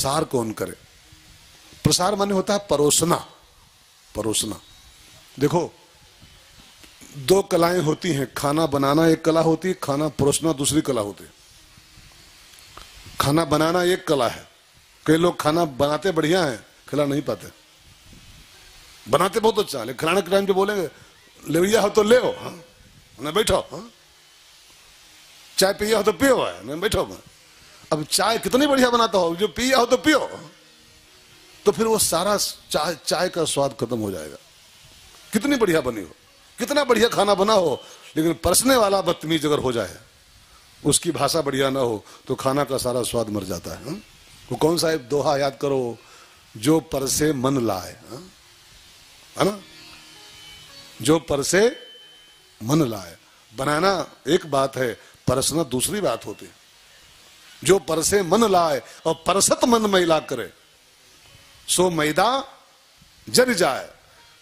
प्रसार कौन करे? प्रसार माने होता है परोसना। परोसना, देखो दो कलाएं होती हैं, खाना बनाना एक कला होती है, खाना परोसना दूसरी कला होती है। खाना बनाना एक कला है, कई लोग खाना बनाते बढ़िया है, खिला नहीं पाते। बनाते बहुत अच्छा, लेकिन खिलाने के टाइम पे बोलेंगे ले भैया हो तो ले हो, हाँ ना बैठो, हाँ चाय पिया हो तो पियो, है बैठो। अब चाय कितनी बढ़िया बनाता हो, जो पिया हो तो पियो, तो फिर वो सारा चाय का स्वाद खत्म हो जाएगा। कितनी बढ़िया बनी हो, कितना बढ़िया खाना बना हो, लेकिन परसने वाला बदतमीज अगर हो जाए, उसकी भाषा बढ़िया ना हो, तो खाना का सारा स्वाद मर जाता है। वो कौन सा दोहा याद करो, जो परसे मन लाए, है ना, जो परसे मन लाए। बनाना एक बात है, परसना दूसरी बात होती है। जो परसे मन लाए और परसत मन मैला करे, सो मैदा जर जाए।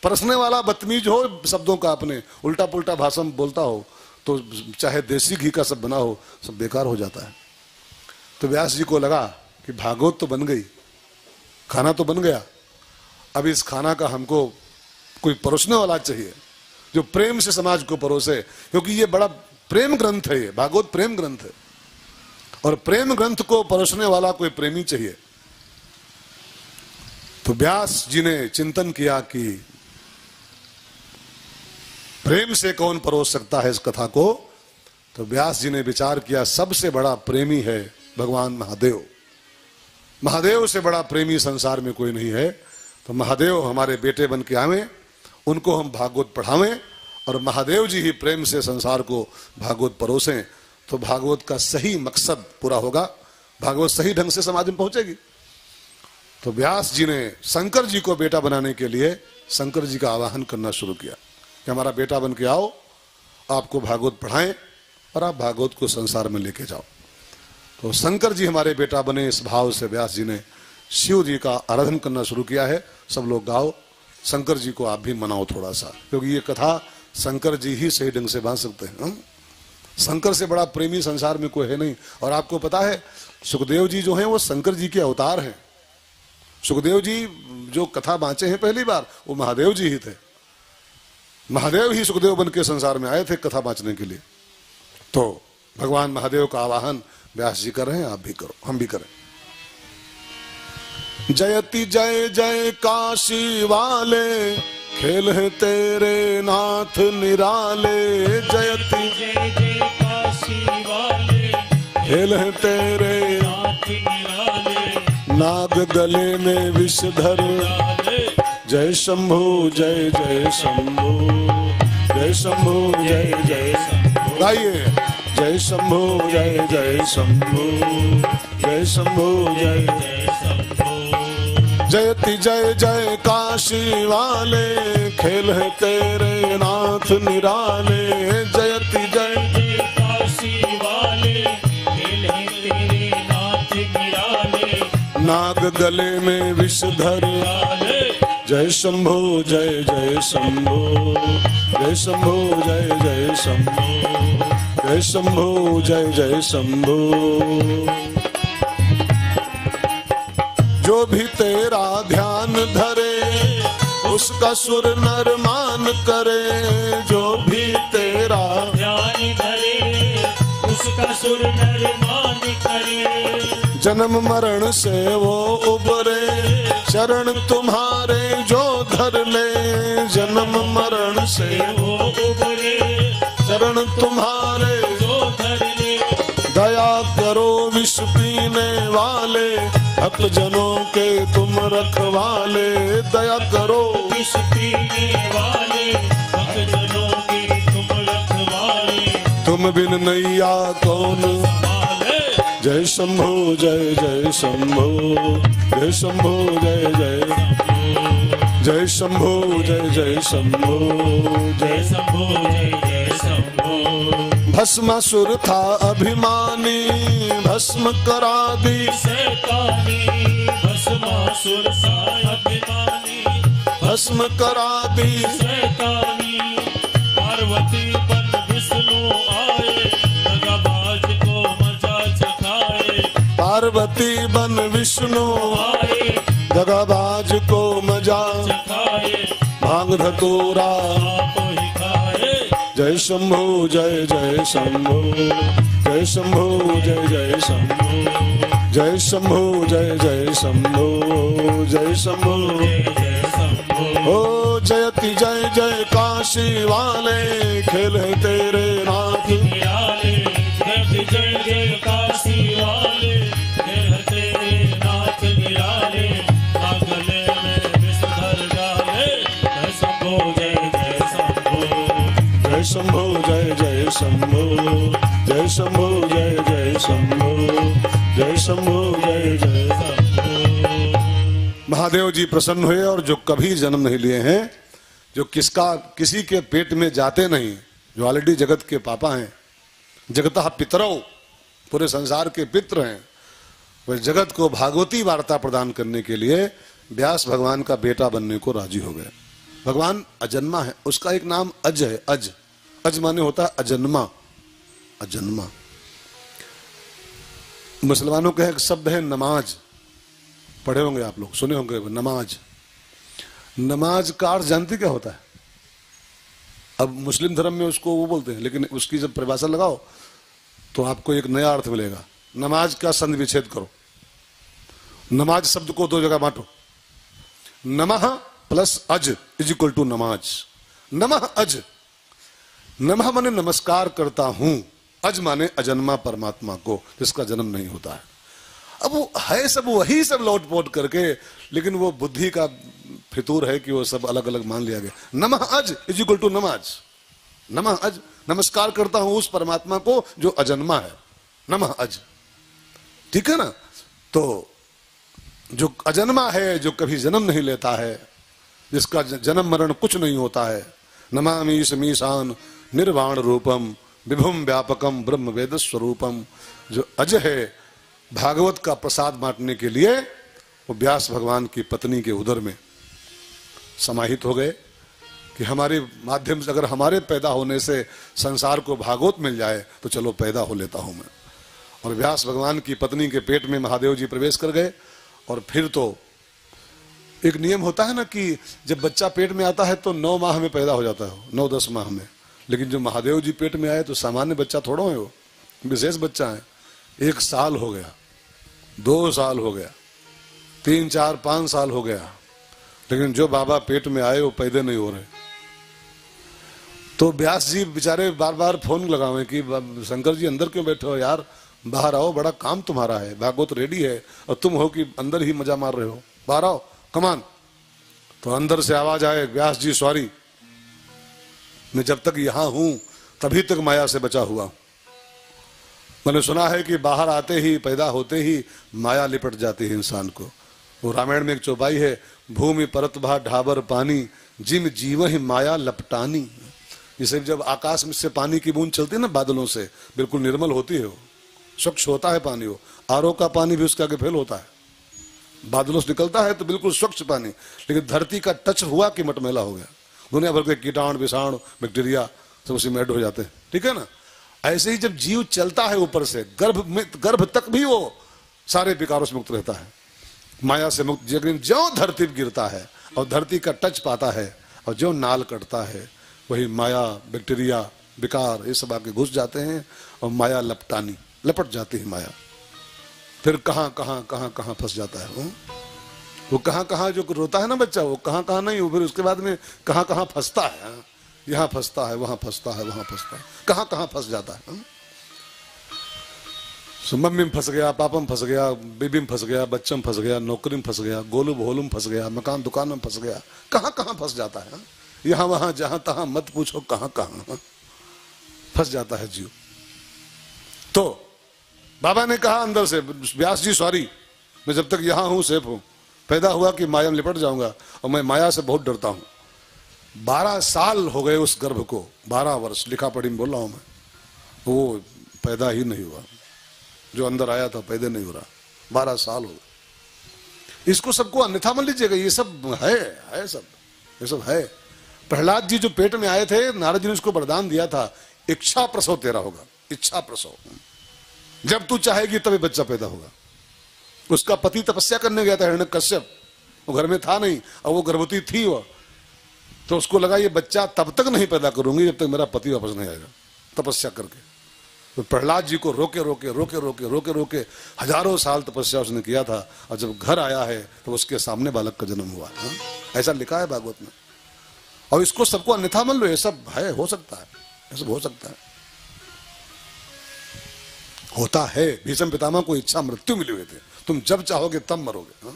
परसने वाला बदतमीज हो, शब्दों का अपने उल्टा पुल्टा भाषा में बोलता हो, तो चाहे देसी घी का सब बना हो, सब बेकार हो जाता है। तो व्यास जी को लगा कि भागवत तो बन गई, खाना तो बन गया, अब इस खाना का हमको कोई परोसने वाला चाहिए, जो प्रेम से समाज को परोसे, क्योंकि ये बड़ा प्रेम ग्रंथ है, ये भागवत प्रेम ग्रंथ है, और प्रेम ग्रंथ को परोसने वाला कोई प्रेमी चाहिए। तो व्यास जी ने चिंतन किया कि प्रेम से कौन परोस सकता है इस कथा को। तो व्यास जी ने विचार किया, सबसे बड़ा प्रेमी है भगवान महादेव। महादेव से बड़ा प्रेमी संसार में कोई नहीं है। तो महादेव हमारे बेटे बन के आवे, उनको हम भागवत पढ़ावें, और महादेव जी ही प्रेम से संसार को भागवत परोसें, तो भागवत का सही मकसद पूरा होगा, भागवत सही ढंग से समाज में पहुंचेगी। तो व्यास जी ने शंकर जी को बेटा बनाने के लिए शंकर जी का आवाहन करना शुरू किया कि हमारा बेटा बन के आओ, आपको भागवत पढ़ाएं और आप भागवत को संसार में लेके जाओ। तो शंकर जी हमारे बेटा बने, इस भाव से व्यास जी ने शिव जी का आराधन करना शुरू किया है। सब लोग गाओ, शंकर जी को आप भी मनाओ थोड़ा सा, क्योंकि ये कथा शंकर जी ही सही ढंग से बांध सकते हैं। शंकर से बड़ा प्रेमी संसार में कोई है नहीं। और आपको पता है, सुखदेव जी जो हैं वो शंकर जी के अवतार हैं। सुखदेव जी जो कथा बांचे हैं पहली बार, वो महादेव जी ही थे। महादेव ही सुखदेव बन के संसार में आए थे कथा बांचने के लिए। तो भगवान महादेव का आवाहन व्यास जी कर रहे हैं, आप भी करो, हम भी करें। जयति जय जय काशी वाले, खेल है तेरे नाथ निराले। जयति जय जय काशी वाले, खेल है तेरे नाथ निराले। नाग गले में विषधर, जय शंभु जय जय शंभु, जय शंभु जय जय शंभु। गाइए, जय शंभु जय जय शंभु, जय शंभु जय जय शंभु। जयति जय जय काशी वाले, खेल है तेरे नाथ निराले। जयति जय जय काशी वाले, खेल है तेरे नाथ निराले। नाग गले में विषधर, जय शंभु जय जय शंभु, जय शंभु जय जय शंभु, जय शंभु जय जय शंभु। जो भी तेरा ध्यान धरे, उसका सुर नर मान करे। जो भी तेरा ध्यान धरे, उसका सुर नर मान करे। जन्म मरण से वो उबरे, शरण तुम्हारे जो धर ले। जन्म मरण से वो उबरे, शरण तुम्हारे जो धर ले। दया करो विष पीने वाले, भक्त जनों के तुम रखवाले। दया करो विष पीने वाले, भक्त जनों के तुम रखवाले। तुम बिन नैया कौन संभाले। जय शंभु जय जय शंभु, जय शंभु जय जय, जय शंभु जय जय शंभु, जय शंभु जय जय शंभु। भस्मासुर था अभिमानी, भस्म करा दी शैतानी। भस्मासुर सा अभिमानी, भस्म करा दी शैतानी। पार्वती बन विष्णु आए, दगाबाज को मजा चखाए। पार्वती बन विष्णु आए दगाबाज को मजा चखाए भांग धतूरा आप ही खाए जय शंभु जय जय शंभु जय शंभु जय जय शंभु जय शंभु जय जय शंभु जय शंभु जय जय शंभो ओ जयति जय जय काशी वाले खेल है तेरे नाथ निराले जय जय जय काशी वाले देह तेरे नाथ निराले अगले में विषधर डाले जय शंभो जय जय शंभो जय शंभु जय जय शंभु जय शंभु जय जय शंभु जय शंभु जय जय महादेव जी प्रसन्न हुए और जो कभी जन्म नहीं लिए हैं, जो किसी के पेट में जाते नहीं, जो ऑलरेडी जगत के पापा हैं, जगतः पितरौ, पूरे संसार के पित्र हैं, वह जगत को भागवती वार्ता प्रदान करने के लिए व्यास भगवान का बेटा बनने को राजी हो गए। भगवान अजन्मा है, उसका एक नाम अज है। अज अज माने होता है अजन्मा। अजन्मा मुसलमानों का एक शब्द है नमाज, पढ़े होंगे आप लोग, सुने होंगे नमाज। नमाज का अर्थ जानते क्या होता है? अब मुस्लिम धर्म में उसको वो बोलते हैं, लेकिन उसकी जब परिभाषा लगाओ तो आपको एक नया अर्थ मिलेगा। नमाज का संधि विच्छेद करो, नमाज शब्द को दो जगह बांटो, नमः प्लस अज इज इक्वल टू नमाज। नमः अज, नमः माने नमस्कार करता हूं, अज माने अजन्मा परमात्मा को जिसका जन्म नहीं होता है। अब वो है सब वही सब लौट पोट करके, लेकिन वो बुद्धि का फितूर है कि वो सब अलग अलग मान लिया गया। नमः अज इज इक्वल टू नमाज। नमः अज, नमस्कार करता हूं उस परमात्मा को जो अजन्मा है, नमः अज, ठीक है ना। तो जो अजन्मा है, जो कभी जन्म नहीं लेता है, जिसका जन्म मरण कुछ नहीं होता है, नमामि समीशान निर्वाण रूपम विभुम व्यापकम ब्रह्म वेद स्वरूपम, जो अज है, भागवत का प्रसाद बांटने के लिए वो व्यास भगवान की पत्नी के उदर में समाहित हो गए कि हमारे माध्यम से अगर हमारे पैदा होने से संसार को भागवत मिल जाए तो चलो पैदा हो लेता हूं मैं। और व्यास भगवान की पत्नी के पेट में महादेव जी प्रवेश कर गए। और फिर तो एक नियम होता है ना कि जब बच्चा पेट में आता है तो 9 माह में पैदा हो जाता है, 9-10 माह में। लेकिन जो महादेव जी पेट में आए तो सामान्य बच्चा थोड़ा है, वो विशेष बच्चा है। 1 साल हो गया, 2 साल हो गया, 3, 4, 5 साल हो गया, लेकिन जो बाबा पेट में आए वो पैदा नहीं हो रहे। तो व्यास जी बेचारे बार बार फोन लगावे कि शंकर जी अंदर क्यों बैठे हो यार, बाहर आओ, बड़ा काम तुम्हारा है, भागवत रेडी है और तुम हो कि अंदर ही मजा मार रहे हो, बाहर आओ कमान। तो अंदर से आवाज आए, व्यास जी सॉरी, मैं जब तक यहां हूं तभी तक माया से बचा हुआ। मैंने सुना है कि बाहर आते ही, पैदा होते ही माया लिपट जाती है इंसान को। वो रामायण में एक चौपाई है, भूमि परत भा ढाबर पानी जिम जीव ही माया लपटानी। जैसे जब आकाश में से पानी की बूंद चलती है ना बादलों से, बिल्कुल निर्मल होती है, वो स्वच्छ होता है पानी, वो आरओ का पानी भी उसके आगे फेल होता है। बादलों से निकलता है तो बिल्कुल स्वच्छ पानी, लेकिन धरती का टच हुआ कि मटमैला हो गया, दुनिया भर के कीटाणु विषाणु बैक्टीरिया सब उसी में ऐड हो जाते हैं, ठीक है ना। ऐसे ही जब जीव चलता है ऊपर से गर्भ तक भी वो सारे विकारों से मुक्त रहता है, माया से मुक्त। लेकिन जो धरती गिरता है और धरती का टच पाता है और जो नाल कटता है, वही माया बैक्टीरिया विकार ये सब आके घुस जाते हैं और माया लपट जाती है माया। फिर कहां कहां फंस जाता है वो कहां कहां जो रोता है ना बच्चा, वो कहां नहीं, वो फिर उसके बाद में कहां फंसता है, यहाँ फंसता है, वहां फंसता है, वहां फंसता है, कहां फंस जाता है। मम्मी में फंस गया, पापा में फंस गया, बीबी में फंस गया, बच्चों में फंस गया, नौकरी में फंस गया, गोलू भोलू में फंस गया, मकान दुकान में फंस गया, कहां फंस जाता है। यहां वहां जहां तहां मत पूछो, कहां फंस जाता है जीव। तो बाबा ने कहा अंदर से, व्यास जी सॉरी, मैं जब तक यहां हूं सेफ हूं, पैदा हुआ कि माया में लिपट जाऊंगा और मैं माया से बहुत डरता हूं। 12 साल हो गए उस गर्भ को, 12 वर्ष, लिखा पढ़ी में बोल रहा हूं मैं, वो पैदा ही नहीं हुआ, जो अंदर आया था पैदा नहीं हो रहा, 12 साल हो गए। इसको सबको अन्यथा मान लीजिएगा, ये सब है सब, ये सब है। प्रहलाद जी जो पेट में आए थे, नारद जी ने उसको वरदान दिया था, इच्छा प्रसव तेरा होगा, इच्छा प्रसव, जब तू चाहेगी तभी बच्चा पैदा होगा। उसका पति तपस्या करने गया था हिरण्यकश्यप, वो घर में था नहीं और वो गर्भवती थी वो, तो उसको लगा ये बच्चा तब तक नहीं पैदा करूंगी जब तक मेरा पति वापस नहीं आएगा, तपस्या करके। तो प्रहलाद जी को रोके रोके रोके रोके रोके रोके हजारों साल तपस्या उसने किया था, और जब घर आया है तो उसके सामने बालक का जन्म हुआ। ऐसा लिखा है भागवत में। और इसको सबको अन्यथा मान लो, ये सब है, हो सकता है, ये सब हो सकता है, होता है। भीष्म पितामह को इच्छा मृत्यु मिली हुई थी, तुम जब चाहोगे तब मरोगे।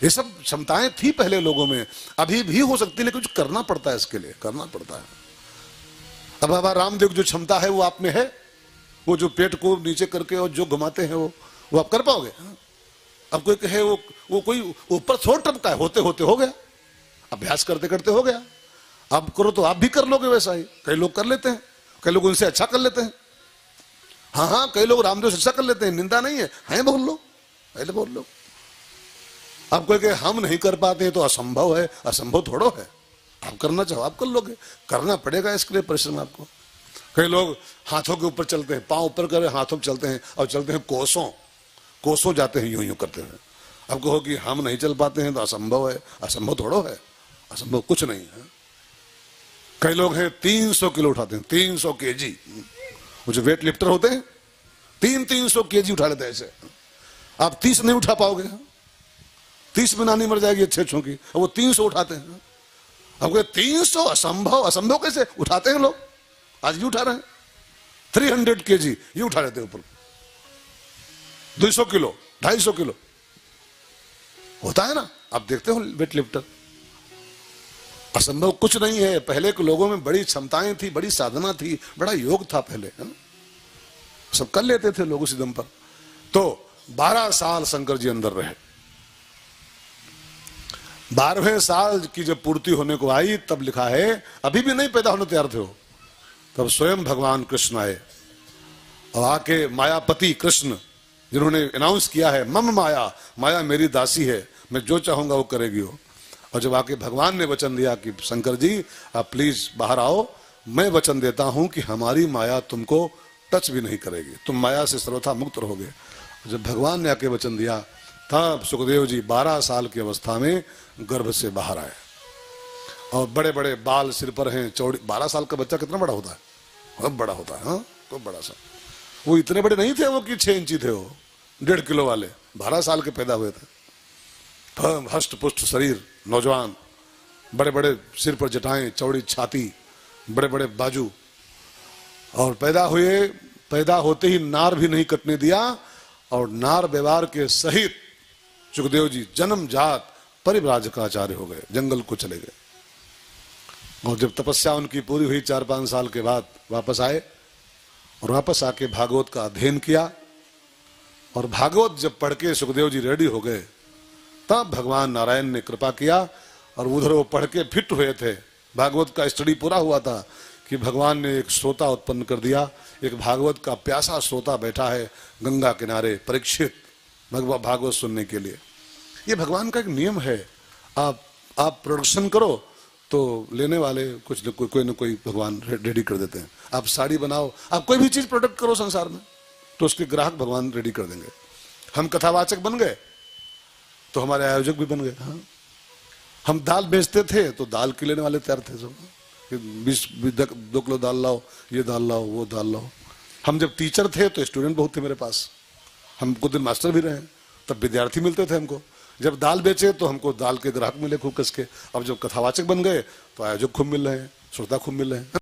ये सब क्षमताएं थी पहले लोगों में, अभी भी हो सकती है, लेकिन कुछ करना पड़ता है, इसके लिए करना पड़ता है। अब बाबा रामदेव जो क्षमता है वो आप में है, वो जो पेट को नीचे करके और जो घुमाते हैं वो आप कर पाओगे? अब कोई कहे वो कोई ऊपर थोड़ा टपका है, होते होते हो गया, अभ्यास करते करते हो गया। आप करो तो आप भी कर लोगे वैसा ही। कई लोग कर लेते हैं, कई लोग उनसे अच्छा कर लेते हैं। हाँ, कई लोग रामदेव से अच्छा कर लेते हैं, निंदा नहीं है बोल लो, पहले बोल लो। आप कोई कहे हम नहीं कर पाते तो असंभव है, असंभव थोड़ो है, आप करना चाहो आप कर लोगे, करना पड़ेगा इसके लिए परिश्रम आपको। कई लोग हाथों के ऊपर चलते हैं, पांव ऊपर कर हाथों पे चलते हैं, और चलते हैं कोसों जाते हैं, यूं यूं करते हैं। अब कहो कि हम नहीं चल पाते हैं तो असंभव है, असंभव थोड़ो है, असंभव कुछ नहीं है। कई लोग हैं 300 किलो उठाते हैं, 300 केजी, वो जो वेट लिफ्टर होते हैं 300 केजी उठा लेते हैं ऐसे। आप 30 नहीं उठा पाओगे, 30 में नानी मर जाएगी अच्छे अच्छों की, और वो 300 उठाते हैं। अब 300 असंभव, असंभव कैसे उठाते हैं लोग, आज भी उठा रहे हैं। 300 केजी ये उठा लेते हैं ऊपर, 200 किलो 250 किलो होता है ना, आप देखते हो वेट लिफ्टर। असंभव कुछ नहीं है। पहले के लोगों में बड़ी क्षमताएं थी, बड़ी साधना थी, बड़ा योग था पहले, है ना, सब कर लेते थे लोग उसी दम पर। तो 12 साल शंकर जी अंदर रहे। 12वें साल की जब पूर्ति होने को आई तब लिखा है, अभी भी नहीं पैदा होने तैयार थे हो, तब स्वयं भगवान कृष्ण आए और आके मायापति कृष्ण, जिन्होंने अनाउंस किया है मम माया, माया मेरी दासी है, मैं जो चाहूंगा वो करेगी वो। और जब आके भगवान ने वचन दिया कि शंकर जी आप प्लीज बाहर आओ, मैं वचन देता हूं कि हमारी माया तुमको टच भी नहीं करेगी, तुम माया से सर्वथा मुक्त रहोगे। जब भगवान ने आके वचन दिया तब सुखदेव जी 12 साल की अवस्था में गर्भ से बाहर आए, और बड़े बड़े बाल सिर पर हैं, चौड़ी। 12 साल का बच्चा कितना बड़ा होता है, बहुत बड़ा होता है। हाँ, तो बड़ा सा, वो इतने बड़े नहीं थे वो कि 6 इंची थे, वो 1.5 किलो वाले 12 साल के पैदा हुए थे। हष्ट पुष्ट शरीर, नौजवान, बड़े बड़े सिर पर जटाएं, चौड़ी छाती, बड़े बड़े बाजू, और पैदा होते ही नार भी नहीं कटने दिया, और नार व्यवहार के सहित सुखदेव जी जन्मजात परिव्राजकाचार्य हो गए, जंगल को चले गए। और जब तपस्या उनकी पूरी हुई 4-5 साल के बाद वापस आए, और वापस आके भागवत का अध्ययन किया, और भागवत जब पढ़ के सुखदेव जी रेडी हो गए तब भगवान नारायण ने कृपा किया, और उधर वो पढ़ के फिट हुए थे, भागवत का स्टडी पूरा हुआ था कि भगवान ने एक श्रोता उत्पन्न कर दिया, एक भागवत का प्यासा श्रोता बैठा है गंगा किनारे, परीक्षित, भागवत सुनने के लिए। ये भगवान का एक नियम है, आप प्रोडक्शन करो तो लेने वाले कोई ना कोई भगवान रेडी कर देते हैं। आप साड़ी बनाओ, आप कोई भी चीज प्रोडक्ट करो संसार में, तो उसके ग्राहक भगवान रेडी कर देंगे। हम कथावाचक बन गए तो हमारे आयोजक भी बन गए। हाँ, हम दाल बेचते थे तो दाल के लेने वाले तैयार थे सब, 2 किलो दाल लाओ, ये दाल लाओ, वो दाल लाओ। हम जब टीचर थे तो स्टूडेंट बहुत थे मेरे पास, हम कुछ दिन मास्टर भी रहे, तब विद्यार्थी मिलते थे हमको। जब दाल बेचे तो हमको दाल के ग्राहक मिले खूब कस के। अब जब कथावाचक बन गए तो आयोजक खूब मिल रहे हैं, श्रोता खूब मिल रहे हैं।